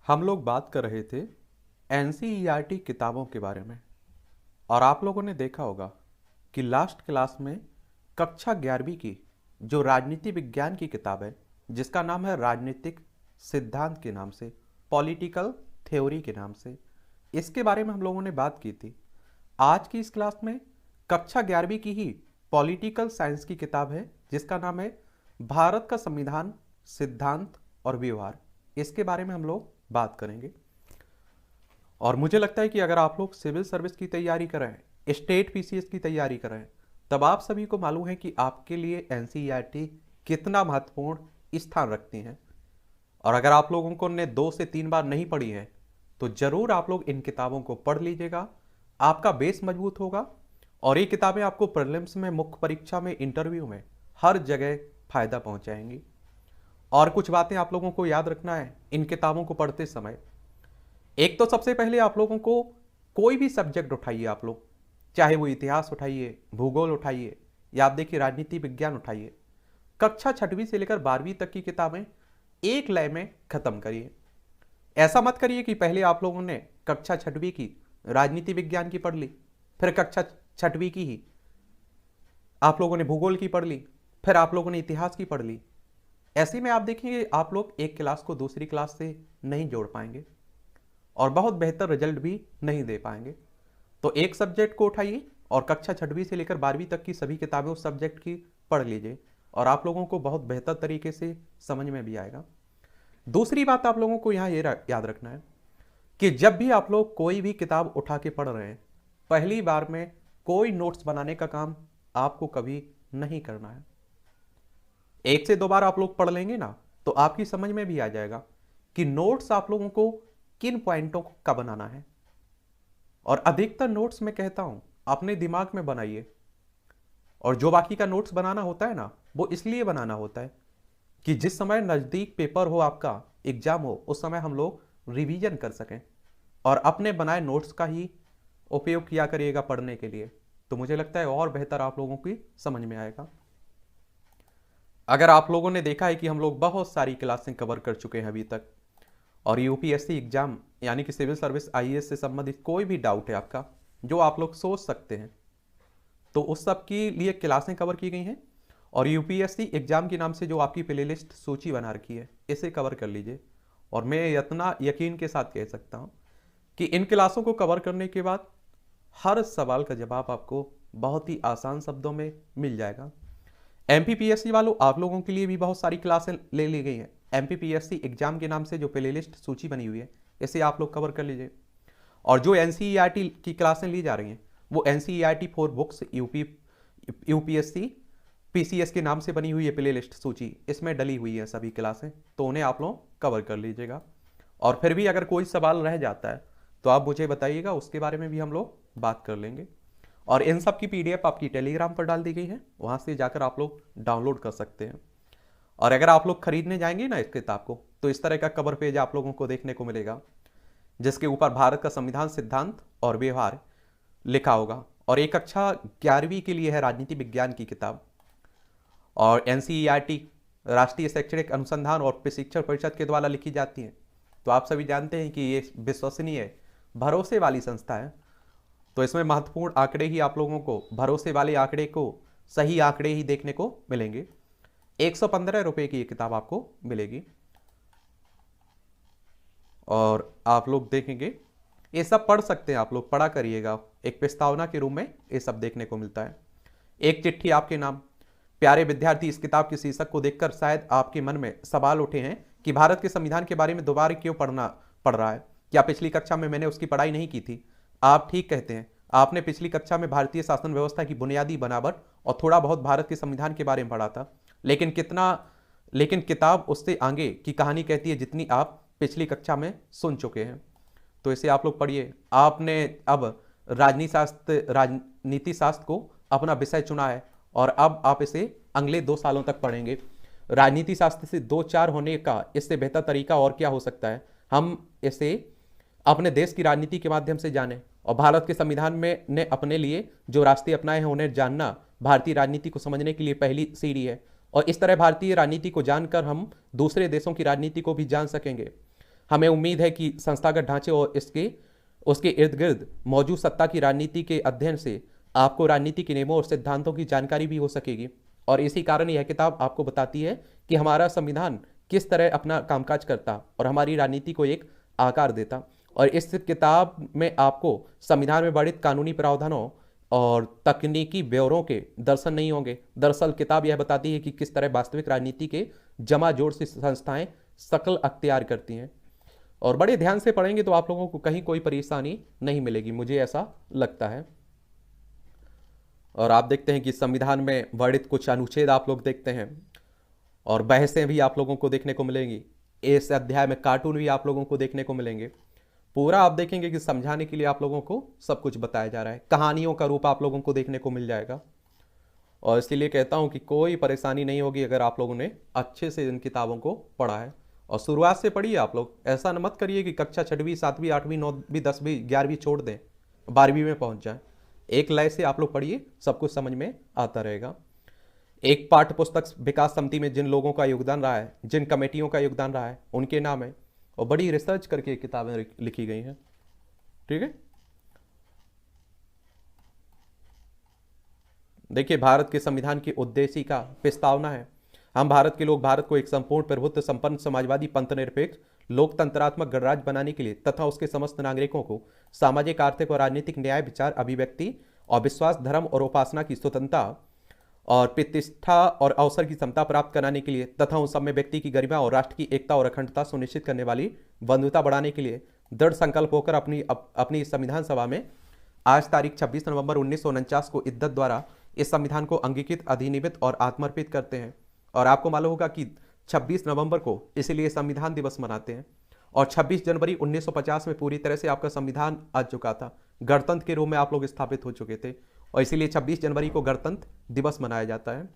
हम लोग बात कर रहे थे एनसीईआरटी किताबों के बारे में। और आप लोगों ने देखा होगा कि लास्ट क्लास में कक्षा 11वीं की जो राजनीति विज्ञान की किताब है, जिसका नाम है राजनीतिक सिद्धांत के नाम से, पॉलिटिकल थ्योरी के नाम से, इसके बारे में हम लोगों ने बात की थी। आज की इस क्लास में कक्षा 11वीं की ही पॉलिटिकल साइंस की किताब है, जिसका नाम है भारत का संविधान, सिद्धांत और व्यवहार। इसके बारे में हम लोग बात करेंगे। और मुझे लगता है कि अगर आप लोग सिविल सर्विस की तैयारी कर रहे हैं, स्टेट पीसीएस की तैयारी कर रहे हैं, तब आप सभी को मालूम है कि आपके लिए एनसीईआरटी कितना महत्वपूर्ण स्थान रखती है। और अगर आप लोगों को ने 2 से 3 बार नहीं पढ़ी है, तो जरूर आप लोग इन किताबों को पढ़ लीजिएगा। आपका बेस मजबूत होगा और ये किताबें आपको प्रीलिम्स में, मुख्य परीक्षा में, इंटरव्यू में हर जगह फायदा पहुंचाएंगी। और कुछ बातें आप लोगों को याद रखना है इन किताबों को पढ़ते समय। एक तो सबसे पहले आप लोगों को कोई भी सब्जेक्ट उठाइए, आप लोग चाहे वो इतिहास उठाइए, भूगोल उठाइए, या आप देखिए राजनीति विज्ञान उठाइए, कक्षा 6वीं से लेकर 12वीं तक की किताबें एक लय में खत्म करिए। ऐसा मत करिए कि पहले आप लोगों ने कक्षा 6वीं की राजनीति विज्ञान की पढ़ ली, फिर कक्षा 6वीं की ही आप लोगों ने भूगोल की पढ़ ली, फिर आप लोगों ने इतिहास की पढ़ ली। ऐसे में आप देखेंगे आप लोग एक क्लास को दूसरी क्लास से नहीं जोड़ पाएंगे और बहुत बेहतर रिजल्ट भी नहीं दे पाएंगे। तो एक सब्जेक्ट को उठाइए और कक्षा 6वीं से लेकर 12वीं तक की सभी किताबें उस सब्जेक्ट की पढ़ लीजिए और आप लोगों को बहुत बेहतर तरीके से समझ में भी आएगा। दूसरी बात आप लोगों को यहाँ ये याद रखना है कि जब भी आप लोग कोई भी किताब उठा के पढ़ रहे हैं, पहली बार में कोई नोट्स बनाने का काम आपको कभी नहीं करना है। 1 से 2 बार आप लोग पढ़ लेंगे ना, तो आपकी समझ में भी आ जाएगा कि नोट्स आप लोगों को किन पॉइंटों का बनाना है। और अधिकतर नोट्स मैं कहता हूं अपने दिमाग में बनाइए, और जो बाकी का नोट्स बनाना होता है ना, वो इसलिए बनाना होता है कि जिस समय नज़दीक पेपर हो, आपका एग्जाम हो, उस समय हम लोग रिवीजन कर सकें और अपने बनाए नोट्स का ही उपयोग किया करिएगा पढ़ने के लिए। तो मुझे लगता है और बेहतर आप लोगों की समझ में आएगा। अगर आप लोगों ने देखा है कि हम लोग बहुत सारी क्लासें कवर कर चुके हैं अभी तक, और यूपीएससी एग्जाम यानी कि सिविल सर्विस आईएएस से संबंधित कोई भी डाउट है आपका जो आप लोग सोच सकते हैं, तो उस सब के लिए क्लासें कवर की गई हैं। और यूपीएससी एग्जाम के नाम से जो आपकी प्लेलिस्ट सूची बना रखी है, इसे कवर कर लीजिए। और मैं इतना यकीन के साथ कह सकता हूं कि इन क्लासों को कवर करने के बाद हर सवाल का जवाब आपको बहुत ही आसान शब्दों में मिल जाएगा। एमपीपीएससी वालों, आप लोगों के लिए भी बहुत सारी क्लासें ले ली गई हैं। एमपीपीएससी एग्जाम के नाम से जो प्लेलिस्ट सूची बनी हुई है, इसे आप लोग कवर कर लीजिए। और जो एनसीईआरटी की क्लासें ली जा रही हैं, वो एनसीईआरटी 4 बुक्स यूपीएससी पीसीएस के नाम से बनी हुई है प्लेलिस्ट सूची, इसमें डली हुई है सभी क्लासें, तो उन्हें आप लोग कवर कर लीजिएगा। और फिर भी अगर कोई सवाल रह जाता है तो आप मुझे बताइएगा, उसके बारे में भी हम लोग बात कर लेंगे। और इन सब की पीडीएफ आपकी टेलीग्राम पर डाल दी गई है, वहां से जाकर आप लोग डाउनलोड कर सकते हैं। और अगर आप लोग खरीदने जाएंगे ना इस किताब को, तो इस तरह का कवर पेज आप लोगों को देखने को मिलेगा, जिसके ऊपर भारत का संविधान, सिद्धांत और व्यवहार लिखा होगा। और एक कक्षा 11वीं के लिए है राजनीति विज्ञान की किताब। और एनसीईआरटी राष्ट्रीय शैक्षणिक अनुसंधान और प्रशिक्षण परिषद के द्वारा लिखी जाती है, तो आप सभी जानते हैं कि ये विश्वसनीय, भरोसे वाली संस्था है। तो इसमें महत्वपूर्ण आंकड़े ही आप लोगों को, भरोसे वाले आंकड़े को, सही आंकड़े ही देखने को मिलेंगे। 115 रुपये की ये किताब आपको मिलेगी। और आप लोग देखेंगे, ये सब पढ़ सकते हैं, आप लोग पढ़ा करिएगा। एक प्रस्तावना के रूप में ये सब देखने को मिलता है। एक चिट्ठी आपके नाम। प्यारे विद्यार्थी, इस किताब के शीर्षक को देखकर शायद आपके मन में सवाल उठे हैं कि भारत के संविधान के बारे में दोबारा क्यों पढ़ना पड़ रहा है। क्या पिछली कक्षा में मैंने उसकी पढ़ाई नहीं की थी? आप ठीक कहते हैं, आपने पिछली कक्षा में भारतीय शासन व्यवस्था की बुनियादी बनावट और थोड़ा बहुत भारत के संविधान के बारे में पढ़ा था, लेकिन किताब उससे आगे की कहानी कहती है जितनी आप पिछली कक्षा में सुन चुके हैं। तो इसे आप लोग पढ़िए। आपने अब राजनीति शास्त्र को अपना विषय चुना है और अब आप इसे अगले 2 सालों तक पढ़ेंगे। राजनीति शास्त्र से 2-4 होने का इससे बेहतर तरीका और क्या हो सकता है। हम इसे अपने देश की राजनीति के माध्यम से जाने, और भारत के संविधान में ने अपने लिए जो रास्ते अपनाए हैं उन्हें जानना भारतीय राजनीति को समझने के लिए पहली सीढ़ी है। और इस तरह भारतीय राजनीति को जानकर हम दूसरे देशों की राजनीति को भी जान सकेंगे। हमें उम्मीद है कि संस्थागत ढांचे और उसके इर्द गिर्द मौजूद सत्ता की राजनीति के अध्ययन से आपको राजनीति के नियमों और सिद्धांतों की जानकारी भी हो सकेगी। और इसी कारण यह किताब आपको बताती है कि हमारा संविधान किस तरह अपना कामकाज करता और हमारी राजनीति को एक आकार देता। और इस किताब में आपको संविधान में वर्णित कानूनी प्रावधानों और तकनीकी ब्यौरों के दर्शन नहीं होंगे। दरअसल किताब यह बताती है कि किस तरह वास्तविक राजनीति के जमा जोड़ से संस्थाएं शकल अख्तियार करती हैं। और बड़े ध्यान से पढ़ेंगे तो आप लोगों को कहीं कोई परेशानी नहीं मिलेगी, मुझे ऐसा लगता है। और आप देखते हैं कि संविधान में वर्णित कुछ अनुच्छेद आप लोग देखते हैं और बहसें भी आप लोगों को देखने को मिलेंगी। इस अध्याय में कार्टून भी आप लोगों को देखने को मिलेंगे। पूरा आप देखेंगे कि समझाने के लिए आप लोगों को सब कुछ बताया जा रहा है, कहानियों का रूप आप लोगों को देखने को मिल जाएगा। और इसलिए कहता हूं कि कोई परेशानी नहीं होगी अगर आप लोगों ने अच्छे से इन किताबों को पढ़ा है। और शुरुआत से पढ़िए आप लोग, ऐसा न मत करिए कि कक्षा 6वीं 7वीं 8वीं 9वीं 10वीं 11वीं छोड़ दें, 12वीं में पहुंच जाए। एक लय से आप लोग पढ़िए, सब कुछ समझ में आता रहेगा। एक पाठ्य पुस्तक विकास समिति में जिन लोगों का योगदान रहा है, जिन कमेटियों का योगदान रहा है, उनके नाम है और बड़ी रिसर्च करके किताबें लिखी गई हैं। ठीक है, देखिए भारत के संविधान के उद्देश्य का प्रस्तावना है। हम भारत के लोग भारत को एक संपूर्ण प्रभुत्व संपन्न समाजवादी पंथ निरपेक्ष लोकतंत्रात्मक गणराज्य बनाने के लिए तथा उसके समस्त नागरिकों को सामाजिक आर्थिक और राजनीतिक न्याय विचार अभिव्यक्ति और विश्वास धर्म और उपासना की स्वतंत्रता और प्रतिष्ठा और अवसर की क्षमता प्राप्त कराने के लिए तथा उन सब में व्यक्ति की गरिमा और राष्ट्र की एकता और अखंडता सुनिश्चित करने वाली बंधुता बढ़ाने के लिए दृढ़ संकल्प होकर अपनी संविधान सभा में आज तारीख 26 नवंबर 1949 को इद्दत द्वारा इस संविधान को अंगीकृत अधिनियमित और आत्मर्पित करते हैं। और आपको मालूम होगा कि 26 नवंबर को इसलिए संविधान दिवस मनाते हैं। और 26 जनवरी 1950 में पूरी तरह से आपका संविधान आ चुका था, गणतंत्र के रूप में आप लोग स्थापित हो चुके थे और इसीलिए 26 जनवरी को गणतंत्र दिवस मनाया जाता है।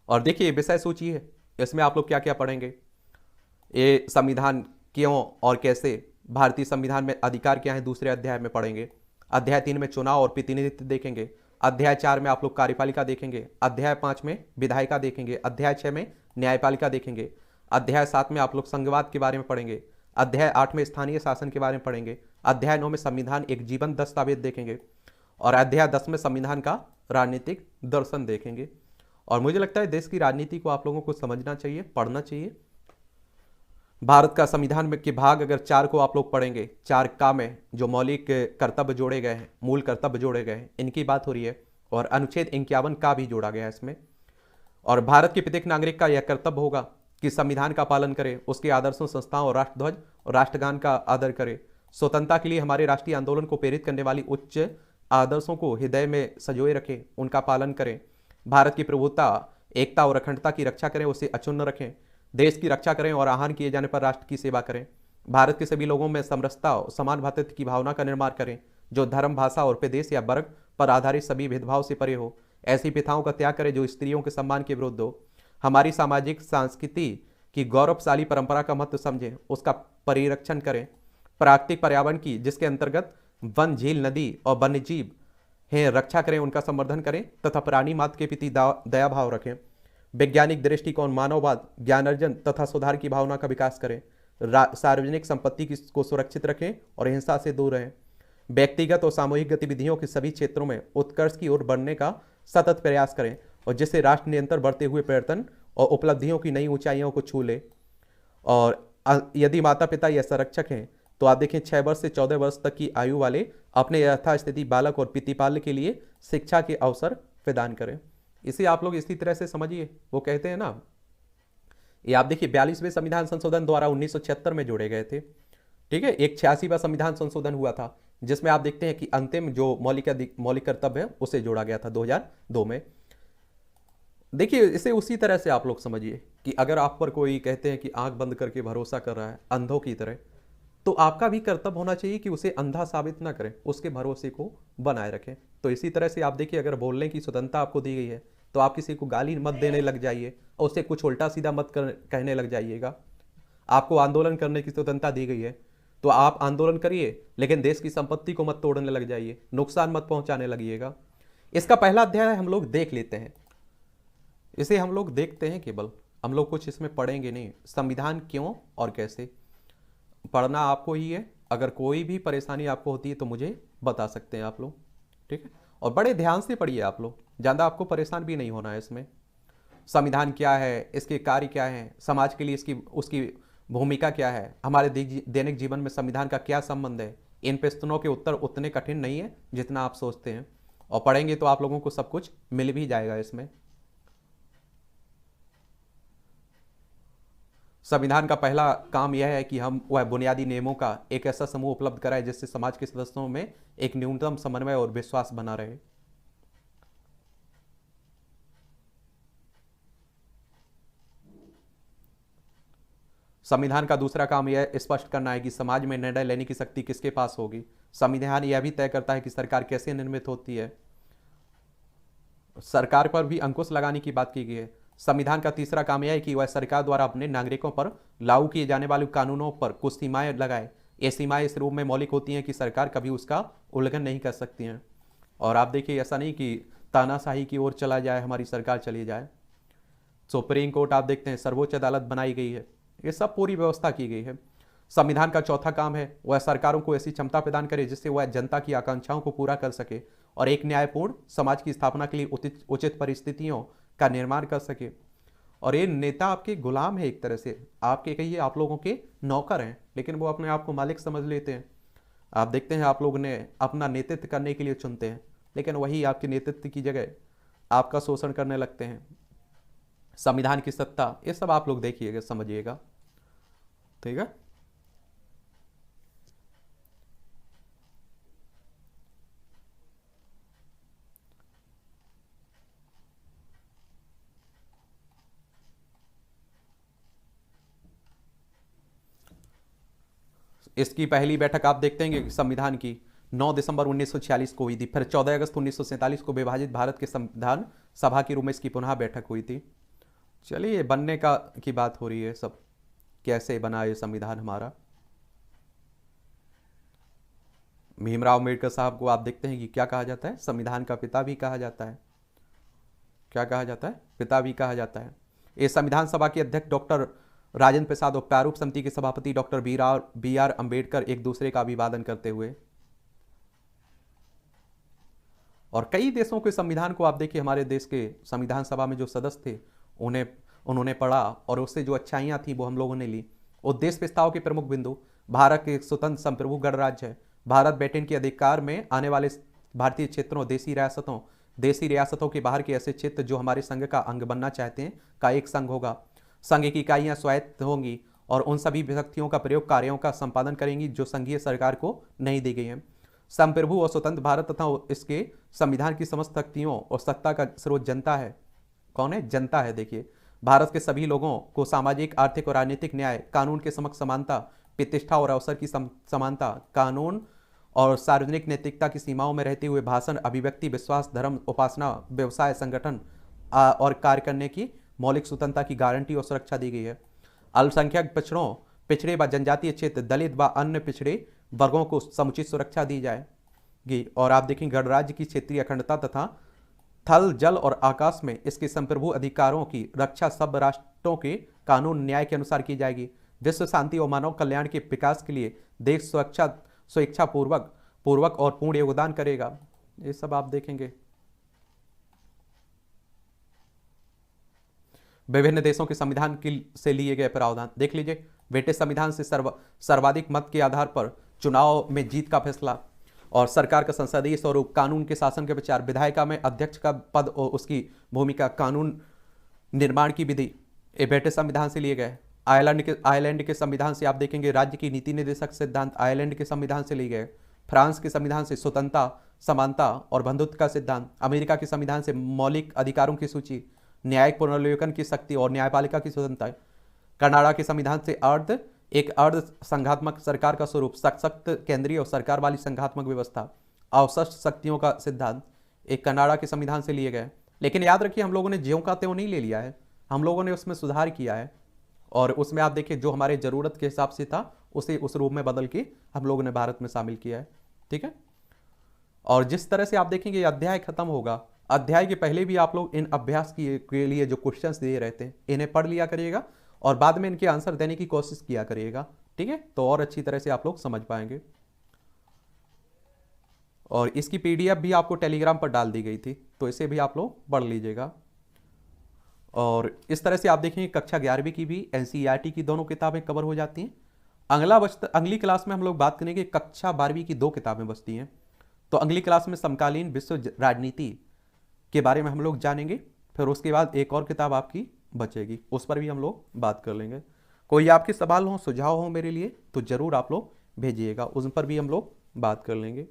और देखिए विषय सूची है, इसमें आप लोग क्या क्या पढ़ेंगे, ये संविधान क्यों और कैसे, भारतीय संविधान में अधिकार क्या है, दूसरे अध्याय में पढ़ेंगे। अध्याय 3 में चुनाव और प्रतिनिधित्व देखेंगे। अध्याय 4 में आप लोग कार्यपालिका देखेंगे। अध्याय 5 में विधायिका देखेंगे। अध्याय 6 में न्यायपालिका देखेंगे। अध्याय 7 में आप लोग संघवाद के बारे में पढ़ेंगे। अध्याय 8 में स्थानीय शासन के बारे में पढ़ेंगे। अध्याय 9 में संविधान एक जीवन दस्तावेज देखेंगे और अध्याय 10 में संविधान का राजनीतिक दर्शन देखेंगे। और मुझे लगता है देश की राजनीति को आप लोगों को समझना चाहिए, पढ़ना चाहिए। भारत का संविधान में के भाग अगर 4 को आप लोग पढ़ेंगे, 4 का में जो मौलिक कर्तव्य जोड़े गए हैं, मूल कर्तव्य जोड़े गए हैं, इनकी बात हो रही है। और अनुच्छेद 51 का भी जोड़ा गया है इसमें। और भारत के प्रत्येक नागरिक का यह कर्तव्य होगा कि संविधान का पालन करे, उसके आदर्शों, संस्थाओं और राष्ट्रध्वज और राष्ट्रगान का आदर करे, स्वतंत्रता के लिए हमारे राष्ट्रीय आंदोलन को प्रेरित करने वाली उच्च आदर्शों को हृदय में संजोए रखें, उनका पालन करें, भारत की प्रभुत्ता, एकता और अखंडता की रक्षा करें, उसे अचूर्ण रखें, देश की रक्षा करें और आह्वान किए जाने पर राष्ट्र की सेवा करें, भारत के सभी लोगों में समरसता और समान भातृत्व की भावना का निर्माण करें, जो धर्म, भाषा और प्रदेश या वर्ग पर आधारित सभी भेदभाव से परे हो, ऐसी प्रथाओं का त्याग करें जो स्त्रियों के सम्मान के विरुद्ध हो, हमारी सामाजिक संस्कृति की गौरवशाली परंपरा का महत्व समझें, उसका परिरक्षण करें, प्राकृतिक पर्यावरण की जिसके अंतर्गत वन, झील, नदी और वन्यजीव हैं रक्षा करें, उनका संवर्धन करें तथा प्राणी मात्र के प्रति दया भाव रखें, वैज्ञानिक दृष्टिकोण, मानववाद, ज्ञान अर्जन तथा सुधार की भावना का विकास करें, सार्वजनिक संपत्ति को सुरक्षित रखें और हिंसा से दूर रहें, व्यक्तिगत और सामूहिक गतिविधियों के सभी क्षेत्रों में उत्कर्ष की ओर बढ़ने का सतत प्रयास करें और जिससे राष्ट्र निरंतर बढ़ते हुए पर्यटन और उपलब्धियों की नई ऊंचाइयों को छू ले। और यदि माता पिता या संरक्षक हैं तो आप देखें 6 वर्ष से 14 वर्ष तक की आयु वाले अपने यथास्थिति बालक और प्रतिपाल्य के लिए शिक्षा के अवसर प्रदान करें। इसे आप लोग इसी तरह से समझिए, वो कहते हैं ना, ये आप देखिए 42वें संविधान संशोधन द्वारा 1976 में जोड़े गए थे। ठीक है, एक 86वां संविधान संशोधन हुआ था जिसमें आप देखते हैं कि अंतिम जो मौलिक कर्तव्य है उसे जोड़ा गया था 2002 में। देखिए इसे उसी तरह से आप लोग समझिए कि अगर आप पर कोई कहते हैं कि आंख बंद करके भरोसा कर रहा है अंधों की तरह, तो आपका भी कर्तव्य होना चाहिए कि उसे अंधा साबित ना करें, उसके भरोसे को बनाए रखें। तो इसी तरह से आप देखिए अगर बोलने की स्वतंत्रता आपको दी गई है तो आप किसी को गाली मत देने लग जाइए और उसे कुछ उल्टा सीधा मत कहने लग जाइएगा। आपको आंदोलन करने की स्वतंत्रता दी गई है तो आप आंदोलन करिए, लेकिन देश की संपत्ति को मत तोड़ने लग जाइए, नुकसान मत पहुंचाने लगिएगा। इसका पहला अध्याय हम लोग देख लेते हैं, इसे हम लोग देखते हैं, केवल हम लोग कुछ इसमें पढ़ेंगे नहीं, संविधान क्यों और कैसे। पढ़ना आपको ही है। अगर कोई भी परेशानी आपको होती है तो मुझे बता सकते हैं आप लोग, ठीक है। और बड़े ध्यान से पढ़िए आप लोग, ज़्यादा आपको परेशान भी नहीं होना है इसमें। संविधान क्या है, इसके कार्य क्या हैं, समाज के लिए इसकी उसकी भूमिका क्या है, हमारे दैनिक जीवन में संविधान का क्या संबंध है, इन प्रश्नों के उत्तर उतने कठिन नहीं है जितना आप सोचते हैं। और पढ़ेंगे तो आप लोगों को सब कुछ मिल भी जाएगा इसमें। संविधान का पहला काम यह है कि हम वह बुनियादी नियमों का एक ऐसा समूह उपलब्ध कराएं जिससे समाज के सदस्यों में एक न्यूनतम समन्वय और विश्वास बना रहे। संविधान का दूसरा काम यह स्पष्ट करना है कि समाज में निर्णय लेने की शक्ति किसके पास होगी। संविधान यह भी तय करता है कि सरकार कैसे निर्मित होती है। सरकार पर भी अंकुश लगाने की बात की गई है। संविधान का तीसरा काम यह है कि वह सरकार द्वारा अपने नागरिकों पर लागू किए जाने वाले कानूनों पर कुछ सीमाएं लगाए। ये सीमाएं इस रूप में मौलिक होती हैं कि सरकार कभी उसका उल्लंघन नहीं कर सकती हैं। और आप देखिए, ऐसा नहीं कि तानाशाही की ओर चला जाए, हमारी सरकार चली जाए। सुप्रीम कोर्ट आप देखते हैं, सर्वोच्च अदालत बनाई गई है, ये सब पूरी व्यवस्था की गई है। संविधान का चौथा काम है वह सरकारों को ऐसी क्षमता प्रदान करे जिससे वह जनता की आकांक्षाओं को पूरा कर सके और एक न्यायपूर्ण समाज की स्थापना के लिए उचित परिस्थितियों का निर्माण कर सके। और ये नेता आपके गुलाम है, एक तरह से आपके कहिए आप लोगों के नौकर हैं, लेकिन वो अपने आप को मालिक समझ लेते हैं। आप देखते हैं, आप लोग ने अपना नेतृत्व करने के लिए चुनते हैं, लेकिन वही आपके नेतृत्व की जगह आपका शोषण करने लगते हैं। संविधान की सत्ता, ये सब आप लोग देखिएगा, समझिएगा, ठीक है। इसकी पहली बैठक आप देखते हैं कि संविधान की 9 दिसंबर 1946 को हुई थी। फिर 14 अगस्त 1947 को विभाजित भारत के संविधान सभा के रूप में इसकी पुनः बैठक हुई थी। चलिए, बनने का की बात हो रही है, सब कैसे बना ये संविधान हमारा। भीमराव अम्बेडकर साहब को आप देखते हैं कि क्या कहा जाता है, संविधान का पिता भी कहा जाता है। क्या कहा जाता है, पिता भी कहा जाता है। ये संविधान सभा के अध्यक्ष डॉक्टर राजेंद्र प्रसाद और प्रारूप समिति के सभापति डॉक्टर बी आर अम्बेडकर एक दूसरे का अभिवादन करते हुए। और कई देशों के संविधान को आप देखिए, हमारे देश के संविधान सभा में जो सदस्य थे उन्होंने पढ़ा और उससे जो अच्छाइयाँ थी वो हम लोगों ने ली। उद्देश्य प्रस्ताव के प्रमुख बिंदु: भारत एक स्वतंत्र संप्रभु गणराज्य है। भारत ब्रिटेन के अधिकार में आने वाले भारतीय क्षेत्रों, देशी रियासतों के बाहर के ऐसे क्षेत्र जो हमारे संघ का अंग बनना चाहते हैं का एक संघ होगा। संघ की इकाइयां स्वायत्त होंगी और उन सभी शक्तियों का प्रयोग कार्यों का संपादन करेंगी जो संघीय सरकार को नहीं दी गई हैं। संप्रभु और स्वतंत्र भारत तथा इसके संविधान की समस्त शक्तियों और सत्ता का स्रोत जनता है। कौन है? जनता है। देखिए, भारत के सभी लोगों को सामाजिक, आर्थिक और राजनीतिक न्याय, कानून के समक्ष समानता, प्रतिष्ठा और अवसर की समानता, कानून और सार्वजनिक नैतिकता की सीमाओं में रहते हुए भाषण, अभिव्यक्ति, विश्वास, धर्म, उपासना, व्यवसाय, संगठन और कार्य करने की मौलिक स्वतंत्रता की गारंटी और सुरक्षा दी गई है। अल्पसंख्यक पिछड़े व जनजातीय क्षेत्र, दलित व अन्य पिछड़े वर्गों को समुचित सुरक्षा दी जाएगी। और आप देखें, गणराज्य की क्षेत्रीय अखंडता तथा थल, जल और आकाश में इसके संप्रभु अधिकारों की रक्षा सब राष्ट्रों के कानून न्याय के अनुसार की जाएगी। विश्व शांति और मानव कल्याण के विकास के लिए देश स्वेच्छा पूर्वक और पूर्ण योगदान करेगा। ये सब आप देखेंगे। विभिन्न देशों के संविधान से लिए गए प्रावधान देख लीजिए। ब्रिटिश संविधान से सर्वाधिक मत के आधार पर चुनाव में जीत का फैसला और सरकार का संसदीय स्वरूप, कानून के शासन के विचार, विधायिका में अध्यक्ष का पद और उसकी भूमिका, कानून निर्माण की विधि, ये ब्रिटिश संविधान से लिए गए। आयरलैंड के संविधान से आप देखेंगे राज्य की नीति निर्देशक सिद्धांत आयरलैंड के संविधान से लिए गए। फ्रांस के संविधान से स्वतंत्रता, समानता और बंधुत्व का सिद्धांत। अमेरिका के संविधान से मौलिक अधिकारों की सूची, न्यायिक पुनर्विलोकन की शक्ति और न्यायपालिका की स्वतंत्रता। कनाडा के संविधान से एक अर्ध संघात्मक सरकार का स्वरूप, सशक्त केंद्रीय और सरकार वाली संघात्मक व्यवस्था, अवशिष्ट शक्तियों का सिद्धांत, एक कनाडा के संविधान से लिए गए। लेकिन याद रखिए, हम लोगों ने ज्यों का त्यों नहीं ले लिया है, हम लोगों ने उसमें सुधार किया है और उसमें आप देखिए जो हमारे जरूरत के हिसाब से था उसे उस रूप में बदल के हम लोगों ने भारत में शामिल किया है। ठीक है। और जिस तरह से आप देखेंगे ये अध्याय खत्म होगा, अध्याय के पहले भी आप लोग इन अभ्यास के लिए जो क्वेश्चंस दिए रहते हैं इन्हें पढ़ लिया करिएगा और बाद में इनके आंसर देने की कोशिश किया करिएगा। ठीक है, तो और अच्छी तरह से आप लोग समझ पाएंगे। और इसकी पीडीएफ भी आपको टेलीग्राम पर डाल दी गई थी, तो इसे भी आप लोग पढ़ लीजिएगा। और इस तरह से आप देखेंगे कक्षा 11वीं की भी एनसीईआरटी की दोनों किताबें कवर हो जाती हैं। अगली क्लास में हम लोग बात करेंगे कक्षा 12वीं की 2 किताबें बचती हैं। तो अगली क्लास में समकालीन विश्व राजनीति के बारे में हम लोग जानेंगे। फिर उसके बाद एक और किताब आपकी बचेगी, उस पर भी हम लोग बात कर लेंगे। कोई आपके सवाल हो, सुझाव हो मेरे लिए, तो ज़रूर आप लोग भेजिएगा, उस पर भी हम लोग बात कर लेंगे।